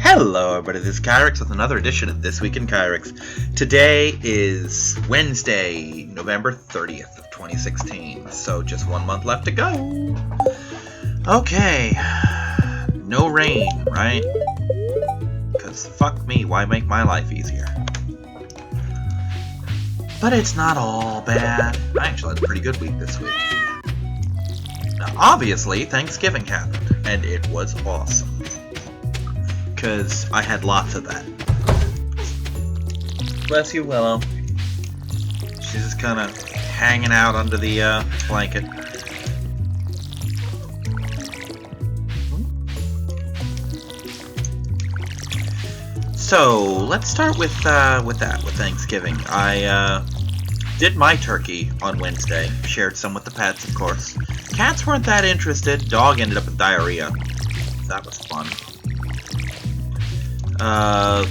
Hello everybody, this is Kyrix with another edition of This Week in Kyrix. Today is Wednesday, November 30th of 2016, so just 1 month left to go. Okay, no rain, right? Because fuck me, why make my life easier? But it's not all bad. I actually had a pretty good week this week. Now, obviously, Thanksgiving happened, and it was awesome. Because I had lots of that. Bless you, Willow. She's just kind of hanging out under the blanket. So let's start with Thanksgiving. I did my turkey on Wednesday. Shared some with the pets, of course. Cats weren't that interested. Dog ended up with diarrhea. That was fun.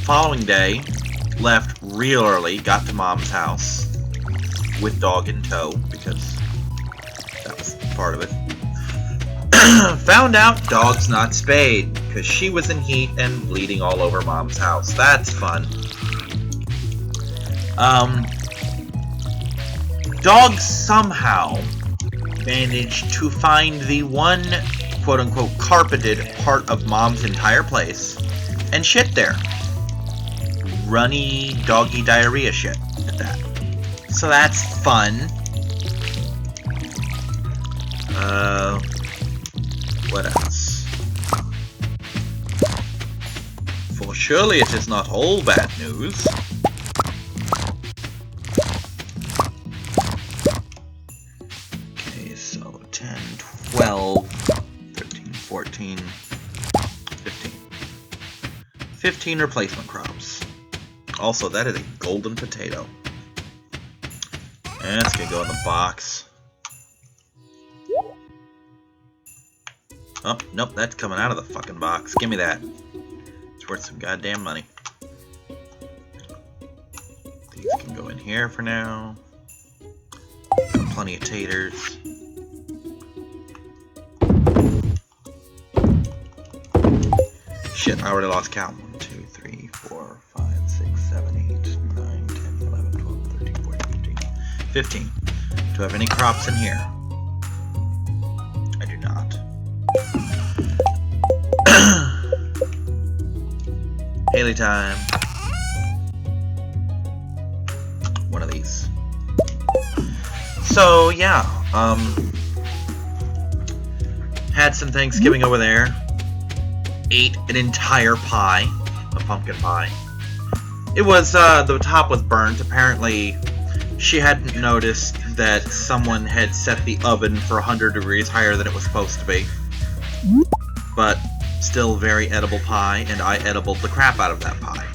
Following day, left real early, got to Mom's house with dog in tow, because that was part of it. Found out dog's not spayed, because she was in heat and bleeding all over Mom's house. That's fun. Dog somehow managed to find the one quote-unquote carpeted part of Mom's entire place and shit there. Runny, doggy diarrhea shit at that. So that's fun. What else? For surely it is not all bad news. Okay, so 10, 12, 13, 14, 15. 15 replacement crops. Also, that is a golden potato. And it's gonna go in the box. Oh, nope, that's coming out of the fucking box. Give me that. It's worth some goddamn money. These can go in here for now. Got plenty of taters. Shit, I already lost count. 1, 2, 3, 4, 5, 6, 7, 8, 9, 10, 11, 12, 13, 14, 15. 15. Do I have any crops in here? I do not. Haley time. One of these. So, yeah. Had some Thanksgiving over there. Ate an entire pie, a pumpkin pie. It was, the top was burnt. Apparently, she hadn't noticed that someone had set the oven for 100 degrees higher than it was supposed to be. But, still very edible pie, and I edibled the crap out of that pie.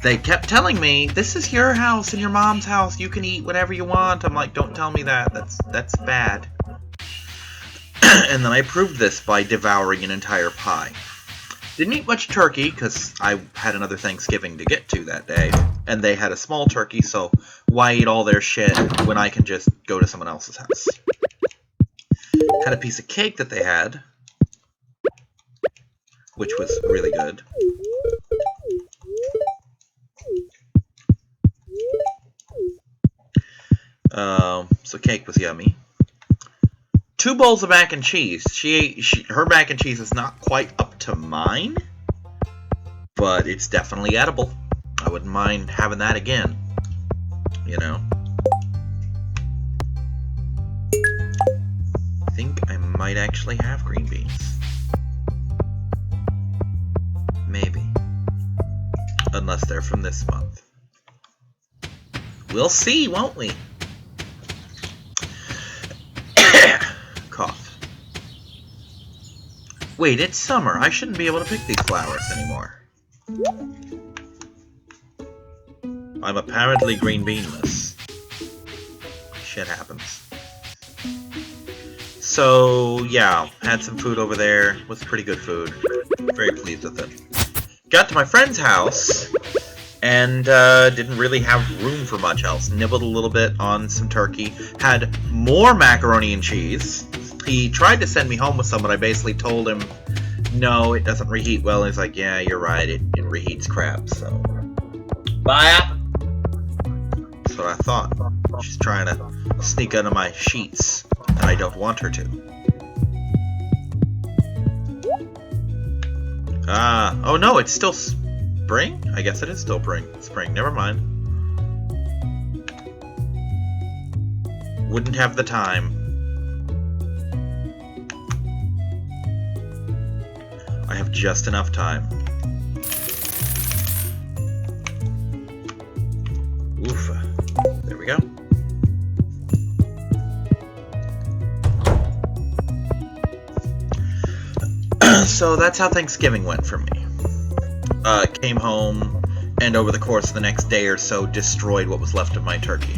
They kept telling me, this is your house and your mom's house, you can eat whatever you want. I'm like, don't tell me that, that's bad. And then I proved this by devouring an entire pie. Didn't eat much turkey, because I had another Thanksgiving to get to that day. And they had a small turkey, so why eat all their shit when I can just go to someone else's house? Had a piece of cake that they had, which was really good. So cake was yummy. 2 bowls of mac and cheese. Her mac and cheese is not quite up to mine, but it's definitely edible. I wouldn't mind having that again, you know. I think I might actually have green beans. Maybe. Unless they're from this month. We'll see, won't we? Cough. Wait, it's summer. I shouldn't be able to pick these flowers anymore. I'm apparently green beanless. Shit happens. So, yeah, had some food over there. Was pretty good food. Very pleased with it. Got to my friend's house, and didn't really have room for much else. Nibbled a little bit on some turkey. Had more macaroni and cheese. He tried to send me home with some, but I basically told him no, it doesn't reheat well. And he's like, yeah, you're right, it reheats crap, so... Bye! That's what I thought. She's trying to sneak under my sheets, and I don't want her to. Oh no, it's still spring? I guess it is still spring, never mind. Wouldn't have the time. I have just enough time. Oof. There we go. So that's how Thanksgiving went for me. Came home, and over the course of the next day or so, destroyed what was left of my turkey.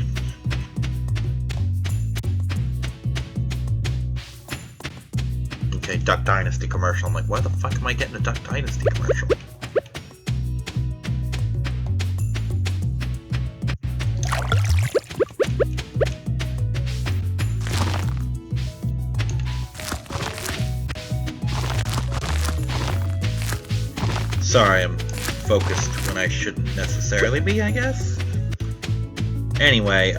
Okay, Duck Dynasty commercial. I'm like, why the fuck am I getting a Duck Dynasty commercial? Sorry, I'm focused when I shouldn't necessarily be, I guess. Anyway,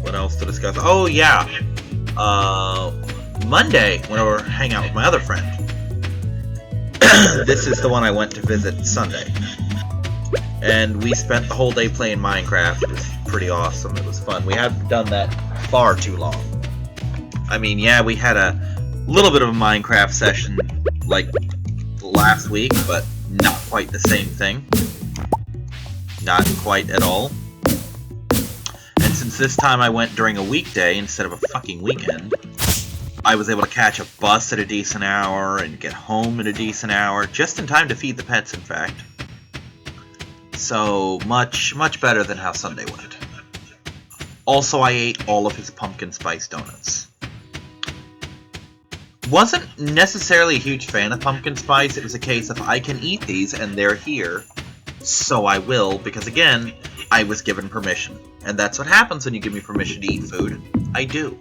what else to discuss? Oh, yeah. Monday, when I were hanging out with my other friend. This is the one I went to visit Sunday. And we spent the whole day playing Minecraft. It was pretty awesome. It was fun. We haven't done that far too long. I mean, yeah, we had a little bit of a Minecraft session, like, last week, but not quite the same thing. Not quite at all. And since this time I went during a weekday instead of a fucking weekend, I was able to catch a bus at a decent hour and get home at a decent hour, just in time to feed the pets, in fact. So, much better than how Sunday went. Also, I ate all of his pumpkin spice donuts. Wasn't necessarily a huge fan of pumpkin spice. It was a case of, I can eat these and they're here, so I will, because again, I was given permission. And that's what happens when you give me permission to eat food. I do.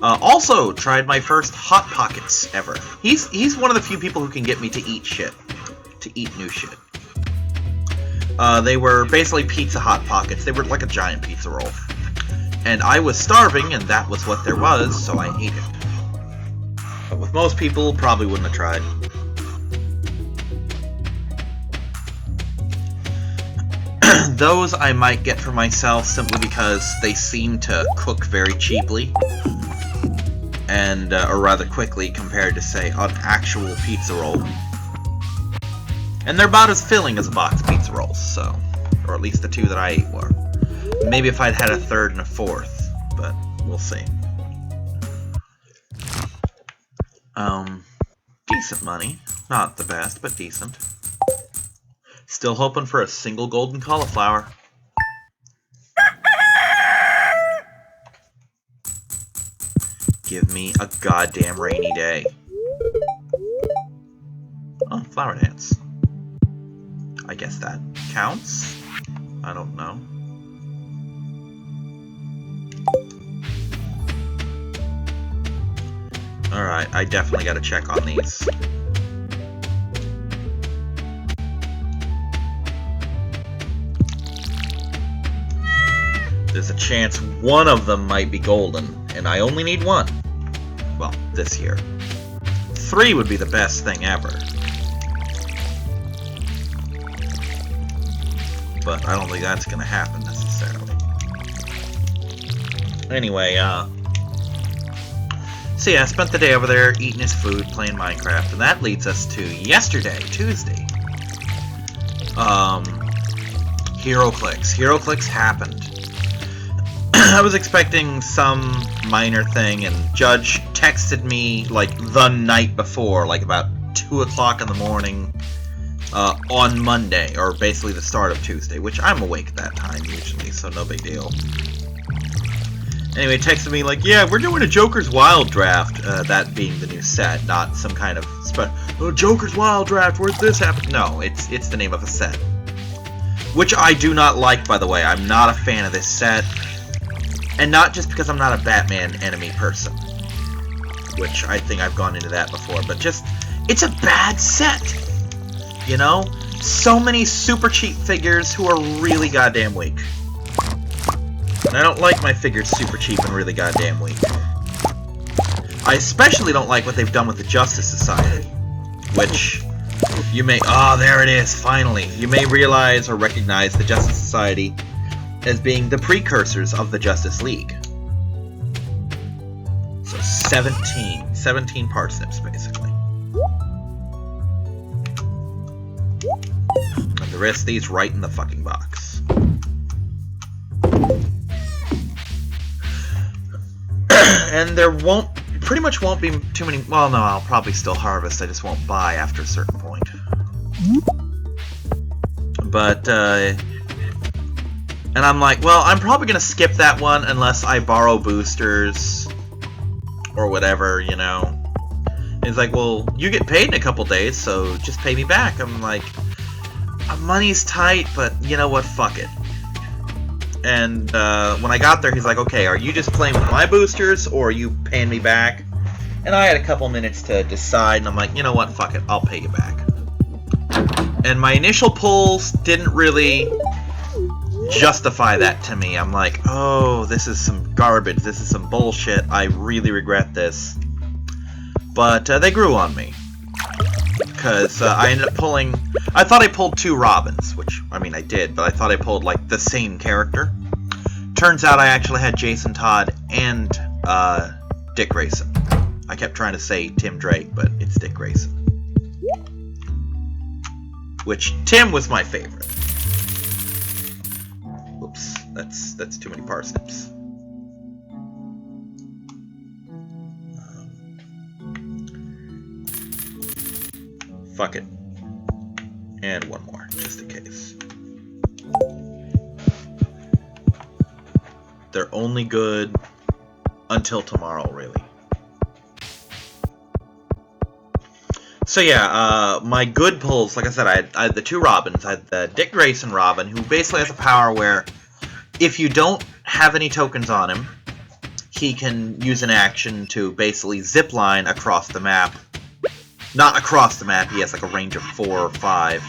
Also, tried my first Hot Pockets ever. He's one of the few people who can get me to eat shit. To eat new shit. They were basically pizza Hot Pockets. They were like a giant pizza roll. And I was starving, and that was what there was, so I ate it. But with most people, probably wouldn't have tried. Those I might get for myself simply because they seem to cook very cheaply. And, or rather quickly compared to, say, an actual pizza roll. And they're about as filling as a box of pizza rolls, so... Or at least the two that I ate were. Maybe if I'd had a third and a fourth, but we'll see. Decent money. Not the best, but decent. Still hoping for a single golden cauliflower. Give me a goddamn rainy day. Oh, flower dance. I guess that counts? I don't know. Alright, I definitely gotta check on these. There's a chance one of them might be golden, and I only need one. Well, this year. 3 would be the best thing ever. But I don't think that's gonna happen necessarily. Anyway, so yeah, I spent the day over there eating his food, playing Minecraft, and that leads us to yesterday, Tuesday. HeroClix. HeroClix happened. I was expecting some minor thing, and Judge texted me, like, the night before, like about 2 o'clock in the morning, on Monday, or basically the start of Tuesday, which I'm awake at that time, usually, so no big deal. Anyway, texted me like, yeah, we're doing a Joker's Wild Draft, that being the new set, not some kind of oh, Joker's Wild Draft, where's this happen? No, it's the name of a set. Which I do not like, by the way. I'm not a fan of this set. And not just because I'm not a Batman enemy person. which I think I've gone into that before, but just, it's a bad set, you know? So many super cheap figures who are really goddamn weak. And I don't like my figures super cheap and really goddamn weak. I especially don't like what they've done with the Justice Society, which you may... Oh, there it is, finally. You may realize or recognize the Justice Society as being the precursors of the Justice League. So 17 parsnips, basically. And the rest of these right in the fucking box. And there pretty much won't be too many... Well, no, I'll probably still harvest, I just won't buy after a certain point. But, and I'm like, well, I'm probably gonna skip that one unless I borrow boosters or whatever, you know. And he's like, well, you get paid in a couple days, so just pay me back. I'm like, money's tight, but you know what, fuck it. And when I got there, he's like, okay, are you just playing with my boosters, or are you paying me back? And I had a couple minutes to decide, and I'm like, you know what, fuck it, I'll pay you back. And my initial pulls didn't really justify that to me. I'm like, oh, this is some garbage, this is some bullshit, I really regret this. But they grew on me. Because I ended up pulling... I thought I pulled 2 Robins, which, I mean, I did, but I thought I pulled, like, the same character. Turns out I actually had Jason Todd and Dick Grayson. I kept trying to say Tim Drake, but it's Dick Grayson. Which, Tim was my favorite. Oops, that's too many parsnips. Fuck it. And one more, just in case. They're only good until tomorrow, really. So yeah, my good pulls, like I said, I had the 2 Robins. I had the Dick Grayson Robin, who basically has a power where if you don't have any tokens on him, he can use an action to basically zipline across the map. Not across the map, he has like a range of 4 or 5.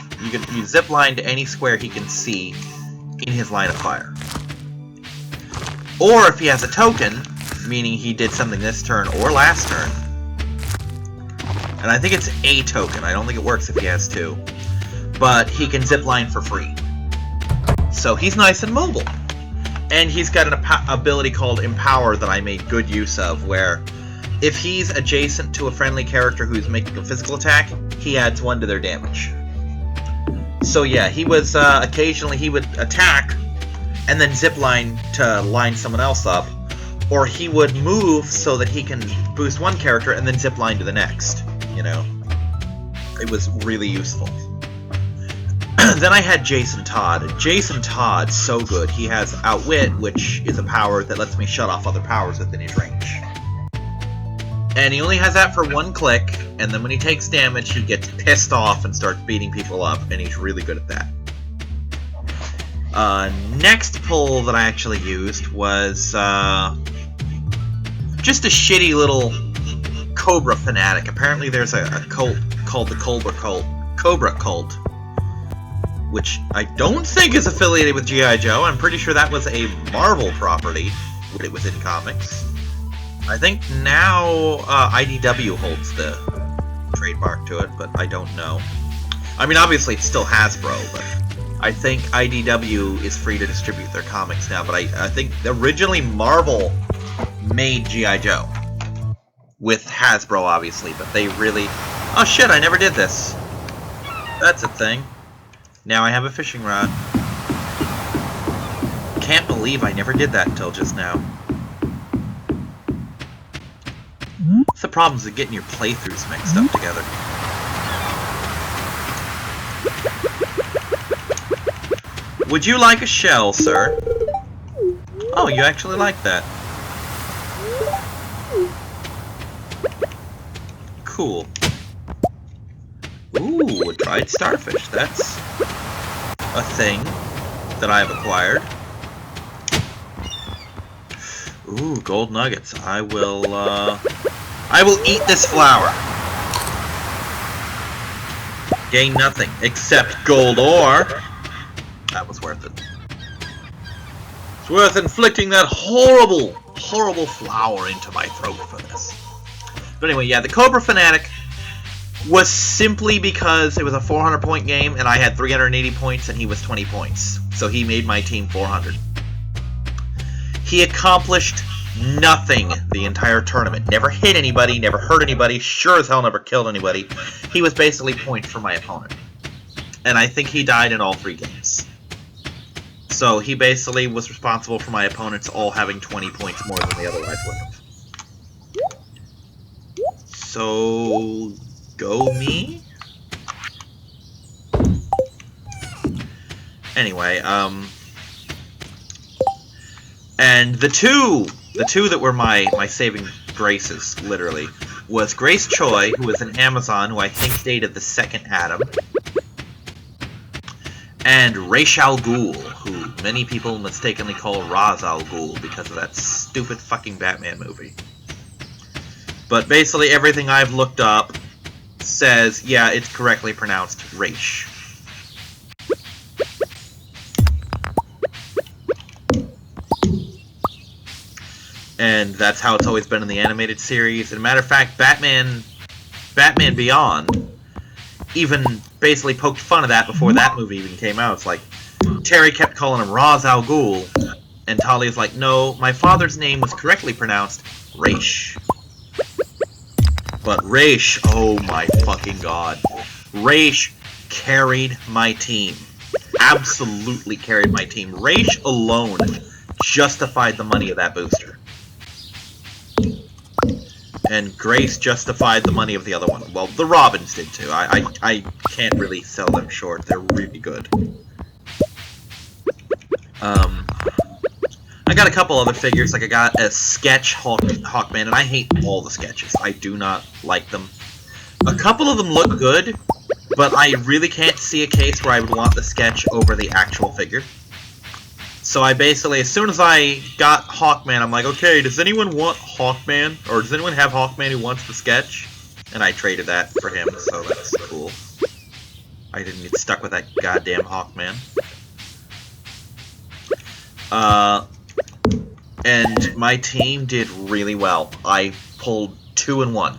You zip line to any square he can see in his line of fire. Or if he has a token, meaning he did something this turn or last turn, and I think it's a token, I don't think it works if he has 2, but he can zip line for free. So he's nice and mobile. And he's got an ability called Empower that I made good use of, where if he's adjacent to a friendly character who's making a physical attack, he adds 1 to their damage. So yeah, he was, occasionally he would attack, and then zipline to line someone else up, or he would move so that he can boost one character and then zipline to the next, you know. It was really useful. Then I had Jason Todd. Jason Todd, so good. He has Outwit, which is a power that lets me shut off other powers within his range. And he only has that for 1 click, and then when he takes damage, he gets pissed off and starts beating people up, and he's really good at that. Next pull that I actually used was just a shitty little Cobra fanatic. Apparently there's a cult called the Cobra Cult, which I don't think is affiliated with G.I. Joe. I'm pretty sure that was a Marvel property when it was in comics. I think now IDW holds the trademark to it, but I don't know. I mean, obviously it's still Hasbro, but I think IDW is free to distribute their comics now, but I think originally Marvel made G.I. Joe. With Hasbro, obviously, but they really... Oh shit, I never did this. That's a thing. Now I have a fishing rod. Can't believe I never did that until just now. What's the problems of getting your playthroughs mixed up together? Would you like a shell, sir? Oh, you actually like that. Cool. Ooh, a dried starfish. That's a thing that I've acquired. Ooh, gold nuggets. I will, I will eat this flower. Gain nothing except gold ore. That was worth it. It's worth inflicting that horrible, horrible flower into my throat for this. But anyway, yeah, the Cobra Fanatic was simply because it was a 400-point game and I had 380 points and he was 20 points. So he made my team 400. He accomplished nothing the entire tournament. Never hit anybody, never hurt anybody, sure as hell never killed anybody. He was basically points for my opponent. And I think he died in all 3 games. So he basically was responsible for my opponents all having 20 points more than they otherwise would have. So, go me? Anyway, and the two that were my saving graces, literally, was Grace Choi, who was an Amazon, who I think dated the second Adam, and Ra's al Ghul, who many people mistakenly call Ra's al Ghul because of that stupid fucking Batman movie. But basically everything I've looked up says, yeah, it's correctly pronounced Ra's. And that's how it's always been in the animated series. As a matter of fact, Batman Beyond even basically poked fun of that before that movie even came out. It's like, Terry kept calling him Ra's al Ghul, and Talia's like, no, my father's name was correctly pronounced Ra's. But Ra's, oh my fucking god. Ra's carried my team. Absolutely carried my team. Ra's alone justified the money of that booster. And Grace justified the money of the other one. Well, the Robins did too. I can't really sell them short. They're really good. I got a couple other figures. Like I got a sketch Hawkman, and I hate all the sketches. I do not like them. A couple of them look good, but I really can't see a case where I would want the sketch over the actual figure. So I basically, as soon as I got Hawkman, I'm like, okay, does anyone want Hawkman? Or does anyone have Hawkman who wants the sketch? And I traded that for him, so that's cool. I didn't get stuck with that goddamn Hawkman. And my team did really well. I pulled 2-1.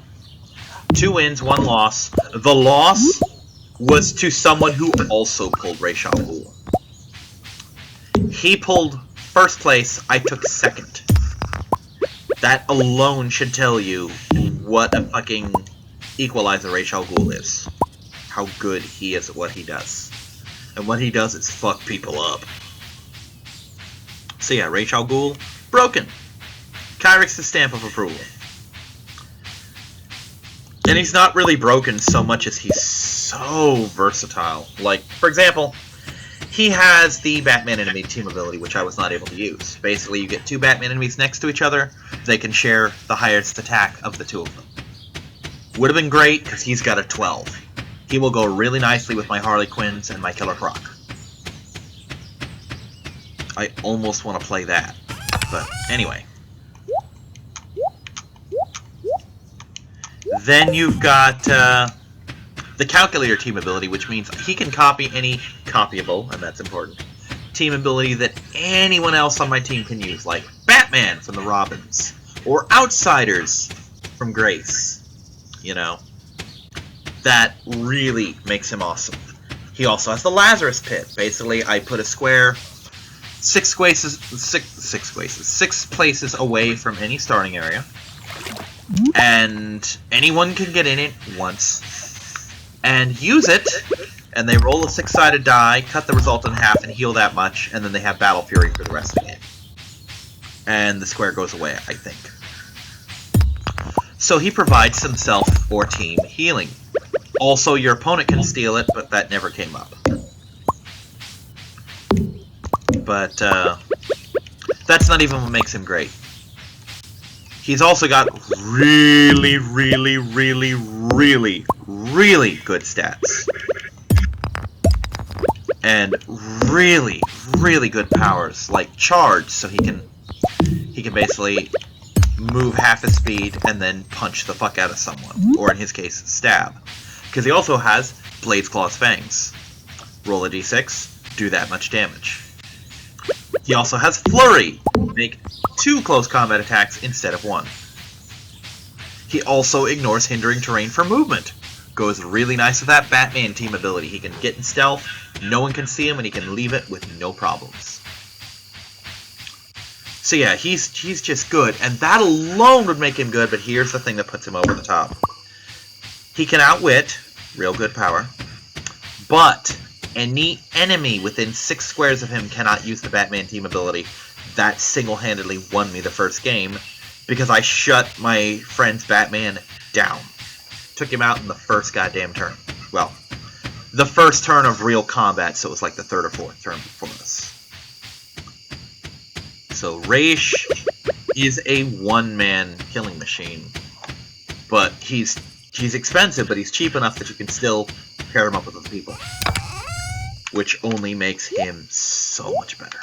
2 wins, 1 loss. The loss was to someone who also pulled Ra's al Ghul. He pulled first place, I took second. That alone should tell you what a fucking equalizer Ra's al Ghul is. How good he is at what he does. And what he does is fuck people up. So yeah, Ra's al Ghul, broken. Kyrix's stamp of approval. And he's not really broken so much as he's so versatile. Like, for example, he has the Batman enemy team ability, which I was not able to use. Basically, you get 2 Batman enemies next to each other. They can share the highest attack of the 2 of them. Would have been great, because he's got a 12. He will go really nicely with my Harley Quinns and my Killer Croc. I almost want to play that. But anyway. Then you've got the Calculator team ability, which means he can copy any copyable, and that's important, team ability that anyone else on my team can use, like Batman from the Robins, or Outsiders from Grace. You know, that really makes him awesome. He also has the Lazarus Pit. Basically, I put a square 6 places away from any starting area, and anyone can get in it once and use it, and they roll a 6-sided die, cut the result in half, and heal that much, and then they have Battle Fury for the rest of the game. And the square goes away, I think. So he provides himself or team healing. Also, your opponent can steal it, but that never came up. But, that's not even what makes him great. He's also got really, really, really, really, really good stats. And really, really good powers, like charge, so he can basically move half his speed, and then punch the fuck out of someone. Or in his case, stab. Because he also has Blades, Claws, Fangs. Roll a d6, do that much damage. He also has Flurry, make 2 close combat attacks instead of 1. He also ignores hindering terrain for movement. Goes really nice with that Batman team ability. He can get in stealth, no one can see him, and he can leave it with no problems. So yeah, he's just good, and that alone would make him good, but here's the thing that puts him over the top. He can outwit, real good power, but any enemy within 6 squares of him cannot use the Batman team ability. That single-handedly won me the first game, because I shut my friend's Batman down. Took him out in the first goddamn turn. Well, the first turn of real combat, so it was like the 3rd or 4th turn before this. So Raish is a one-man killing machine, but he's expensive, but he's cheap enough that you can still pair him up with other people, which only makes him so much better.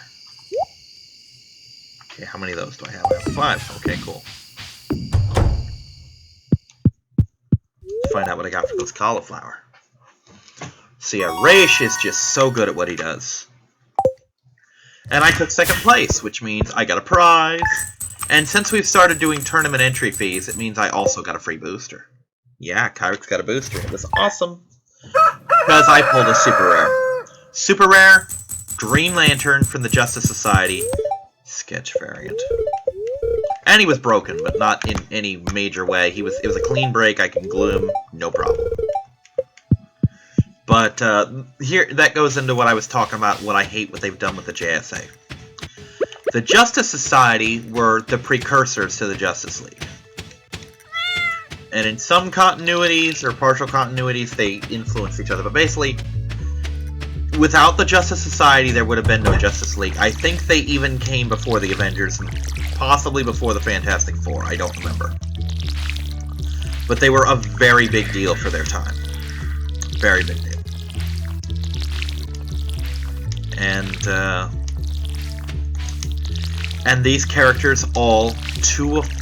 Okay, how many of those do I have? I have 5. Okay, cool. Let's find out what I got for those cauliflower. So yeah, Raish is just so good at what he does. And I took 2nd place, which means I got a prize. And since we've started doing tournament entry fees, it means I also got a free booster. Yeah, Kyrix got a booster. It was awesome. Because I pulled a super rare. Super rare, Green Lantern from the Justice Society, sketch variant. And he was broken, but not in any major way. It was a clean break, I can glue him, no problem. But here, that goes into what I was talking about, what I hate what they've done with the JSA. The Justice Society were the precursors to the Justice League. And in some continuities, or partial continuities, they influence each other. But basically, without the Justice Society, there would have been no Justice League. I think they even came before the Avengers, and possibly before the Fantastic Four. I don't remember. But they were a very big deal for their time. Very big deal. And these characters all,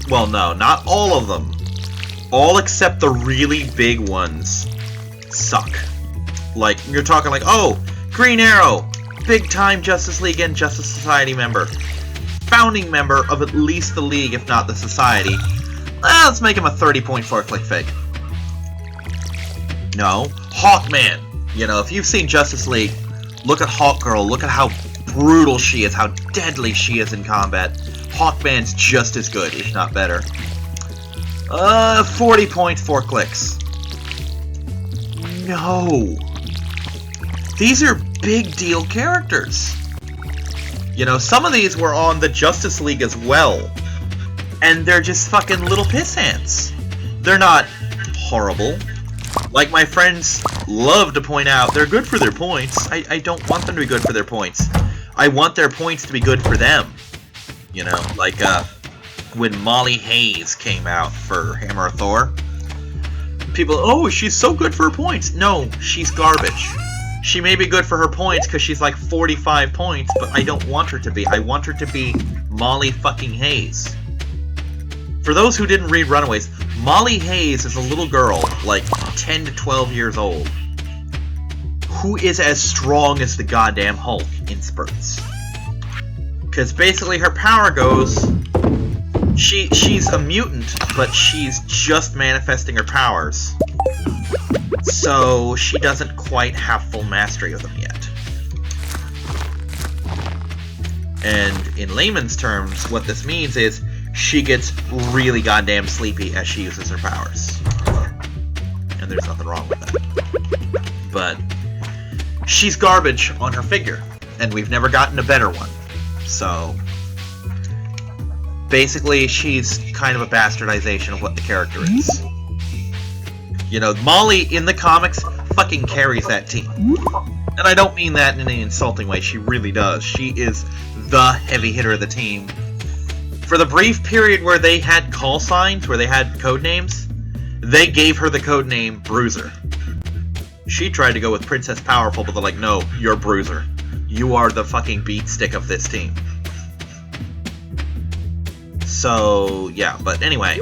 well, no, not all of them. All except the really big ones suck. Like, you're talking like, oh, Green Arrow, big-time Justice League and Justice Society member. Founding member of at least the League, if not the Society. Let's make him a 30.4 click fig. No, Hawkman. You know, if you've seen Justice League, look at Hawkgirl, look at how brutal she is, how deadly she is in combat. Hawkman's just as good, if not better. 40.4 clicks. No. These are big deal characters. You know, some of these were on the Justice League as well. And they're just fucking little piss ants. They're not horrible. Like my friends love to point out, they're good for their points. I don't want them to be good for their points. I want their points to be good for them. You know, like when Molly Hayes came out for Hammer of Thor. People, oh, she's so good for her points. No, she's garbage. She may be good for her points because she's like 45 points, but I don't want her to be. I want her to be Molly fucking Hayes. For those who didn't read Runaways, Molly Hayes is a little girl, like 10 to 12 years old, who is as strong as the goddamn Hulk in spurts. Because basically her power goes, she's a mutant, but she's just manifesting her powers. So she doesn't quite have full mastery of them yet. And in layman's terms, what this means is she gets really goddamn sleepy as she uses her powers. And there's nothing wrong with that. But she's garbage on her figure, and we've never gotten a better one. So basically, she's kind of a bastardization of what the character is. You know, Molly in the comics fucking carries that team. And I don't mean that in an insulting way, she really does. She is the heavy hitter of the team. For the brief period where they had call signs, where they had code names, they gave her the code name Bruiser. She tried to go with Princess Powerful, but they're like, no, you're Bruiser. You are the fucking beat stick of this team. So, yeah, but anyway.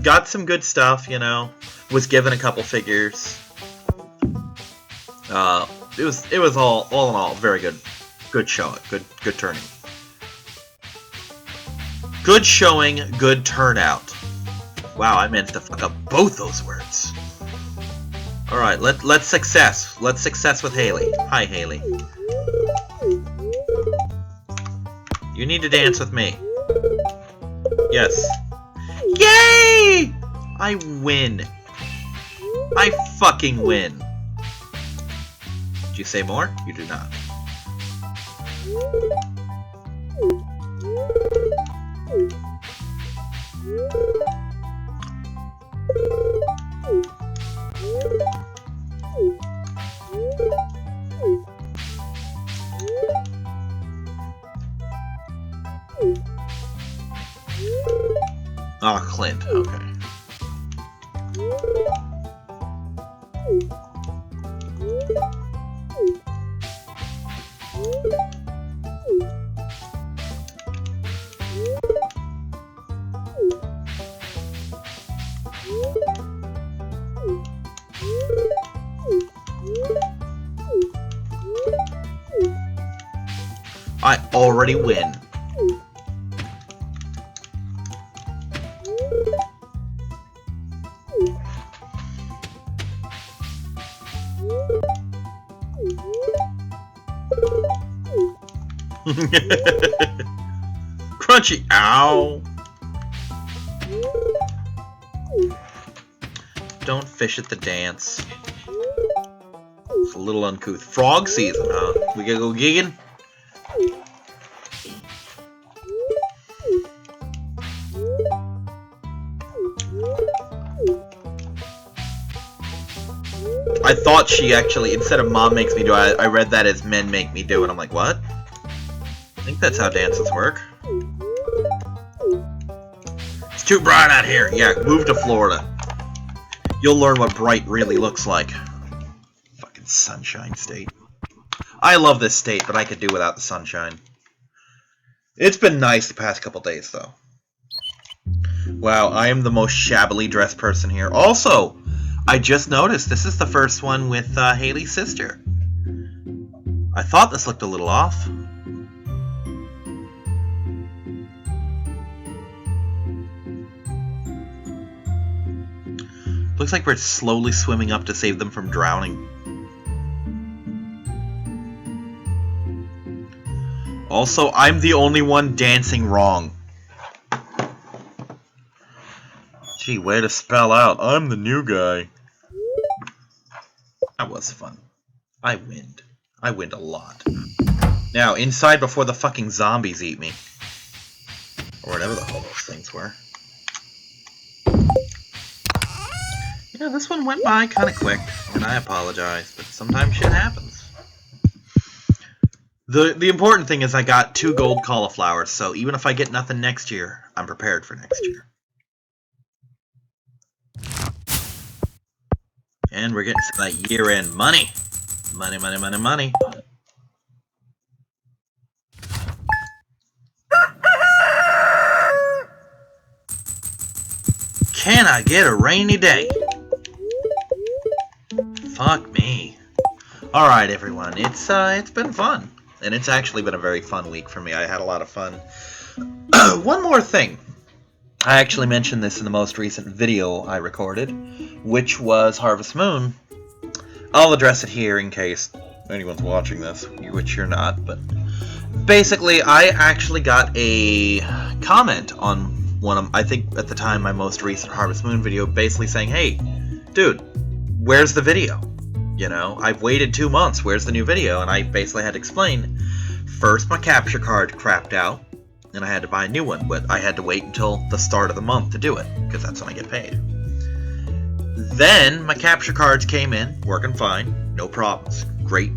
Got some good stuff, you know. Was given a couple figures. It was all in all very good. Good showing. Good turning. Good showing, good turnout. Wow, I managed to fuck up both those words. Alright, let's success. Let's success with Haley. Hi, Haley. You need to dance with me. Yes. Yay! I win. I fucking win. Did you say more? You do not. Oh, Clint. Okay. I already win. Crunchy. Ow. Don't fish at the dance. It's a little uncouth. Frog season, huh? We gotta go gigging? I thought she actually, instead of mom makes me do it, I read that as men make me do it. I'm like, what? I think that's how dances work. It's too bright out here. Yeah, move to Florida. You'll learn what bright really looks like. Fucking sunshine state. I love this state, but I could do without the sunshine. It's been nice the past couple days, though. Wow, I am the most shabbily dressed person here. Also, I just noticed this is the first one with Haley's sister. I thought this looked a little off. Looks like we're slowly swimming up to save them from drowning. Also, I'm the only one dancing wrong. Gee, way to spell out. I'm the new guy. That was fun. I winned. I winned a lot. Now, inside before the fucking zombies eat me. Or whatever the hell those things were. Yeah, this one went by kind of quick, and I apologize, but sometimes shit happens. The important thing is I got 2 gold cauliflowers, so even if I get nothing next year, I'm prepared for next year. And we're getting some of that year-end money. Money, money, money, money. Can I get a rainy day? Fuck me. Alright, everyone. It's been fun. And it's actually been a very fun week for me. I had a lot of fun. One more thing. I actually mentioned this in the most recent video I recorded, which was Harvest Moon. I'll address it here in case anyone's watching this, which you're not, but basically I actually got a comment on one of, I think at the time, my most recent Harvest Moon video, basically saying, hey, dude, where's the video? You know, I've waited 2 months, where's the new video? And I basically had to explain, first my capture card crapped out, and I had to buy a new one, but I had to wait until the start of the month to do it, because that's when I get paid. Then my capture cards came in, working fine, no problems, great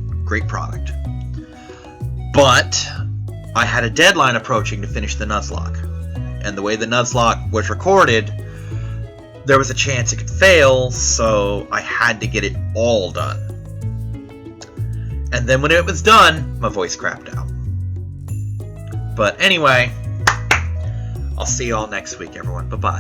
product. But I had a deadline approaching to finish the Nuzlocke, and the way the Nuzlocke was recorded, there was a chance it could fail, so I had to get it all done. And then when it was done, my voice crapped out. But anyway, I'll see you all next week, everyone. Bye-bye.